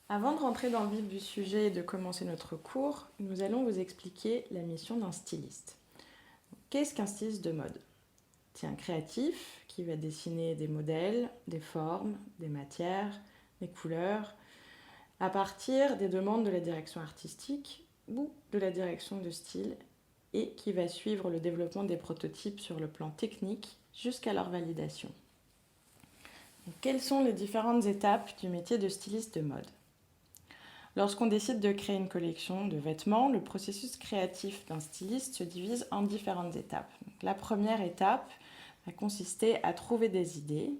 Avant de rentrer dans le vif du sujet et de commencer notre cours, nous allons vous expliquer la mission d'un styliste. Qu'est-ce qu'un styliste de mode? C'est un créatif qui va dessiner des modèles, des formes, des matières, des couleurs, à partir des demandes de la direction artistique ou de la direction de style, et qui va suivre le développement des prototypes sur le plan technique jusqu'à leur validation. Donc, quelles sont les différentes étapes du métier de styliste de mode? Lorsqu'on décide de créer une collection de vêtements, le processus créatif d'un styliste se divise en différentes étapes. Donc, la première étape va consister à trouver des idées,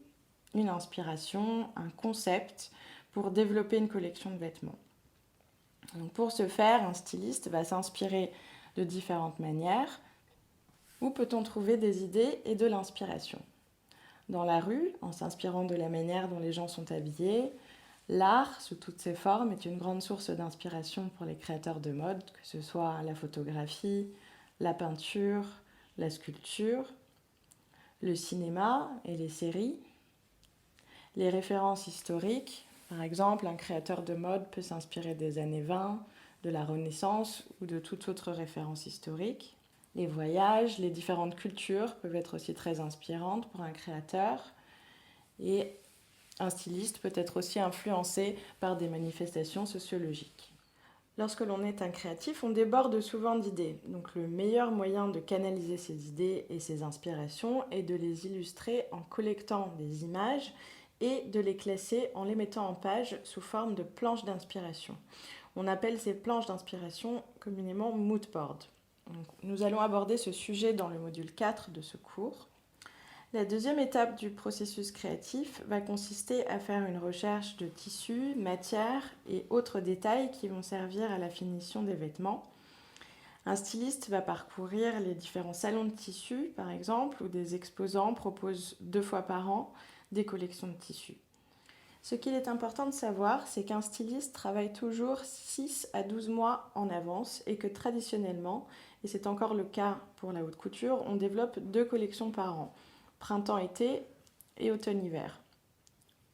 une inspiration, un concept pour développer une collection de vêtements. Donc, pour ce faire, un styliste va s'inspirer de différentes manières. Où peut-on trouver des idées et de l'inspiration? Dans la rue, en s'inspirant de la manière dont les gens sont habillés. L'art, sous toutes ses formes, est une grande source d'inspiration pour les créateurs de mode, que ce soit la photographie, la peinture, la sculpture, le cinéma et les séries. Les références historiques, par exemple, un créateur de mode peut s'inspirer des années 20, de la Renaissance ou de toute autre référence historique. Les voyages, les différentes cultures peuvent être aussi très inspirantes pour un créateur. Et un styliste peut être aussi influencé par des manifestations sociologiques. Lorsque l'on est un créatif, on déborde souvent d'idées. Donc le meilleur moyen de canaliser ces idées et ces inspirations est de les illustrer en collectant des images et de les classer en les mettant en page sous forme de planches d'inspiration. On appelle ces planches d'inspiration communément mood board. Donc, nous allons aborder ce sujet dans le module 4 de ce cours. La deuxième étape du processus créatif va consister à faire une recherche de tissus, matières et autres détails qui vont servir à la finition des vêtements. Un styliste va parcourir les différents salons de tissus, par exemple, où des exposants proposent 2 fois par an des collections de tissus. Ce qu'il est important de savoir, c'est qu'un styliste travaille toujours 6 à 12 mois en avance et que traditionnellement, et c'est encore le cas pour la haute couture, on développe 2 collections par an. Printemps-été et automne-hiver.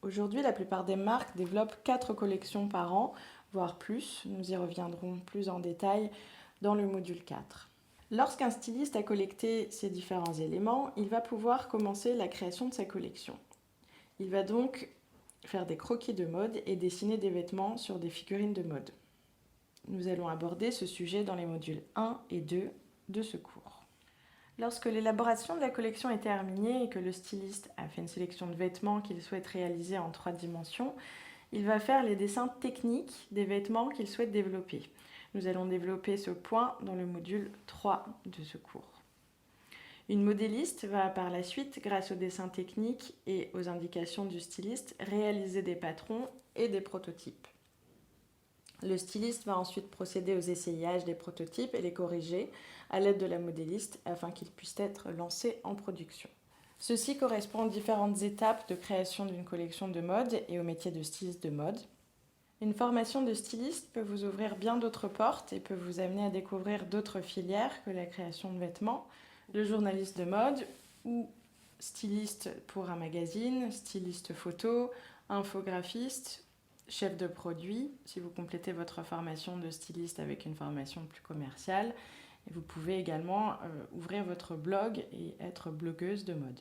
Aujourd'hui, la plupart des marques développent 4 collections par an, voire plus. Nous y reviendrons plus en détail dans le module 4. Lorsqu'un styliste a collecté ces différents éléments, il va pouvoir commencer la création de sa collection. Il va donc faire des croquis de mode et dessiner des vêtements sur des figurines de mode. Nous allons aborder ce sujet dans les modules 1 et 2 de ce cours. Lorsque l'élaboration de la collection est terminée et que le styliste a fait une sélection de vêtements qu'il souhaite réaliser en 3 dimensions, il va faire les dessins techniques des vêtements qu'il souhaite développer. Nous allons développer ce point dans le module 3 de ce cours. Une modéliste va par la suite, grâce aux dessins techniques et aux indications du styliste, réaliser des patrons et des prototypes. Le styliste va ensuite procéder aux essayages des prototypes et les corriger à l'aide de la modéliste afin qu'ils puissent être lancés en production. Ceci correspond aux différentes étapes de création d'une collection de mode et au métier de styliste de mode. Une formation de styliste peut vous ouvrir bien d'autres portes et peut vous amener à découvrir d'autres filières que la création de vêtements, le journaliste de mode ou styliste pour un magazine, styliste photo, infographiste, chef de produit, si vous complétez votre formation de styliste avec une formation plus commerciale. Et vous pouvez également ouvrir votre blog et être blogueuse de mode.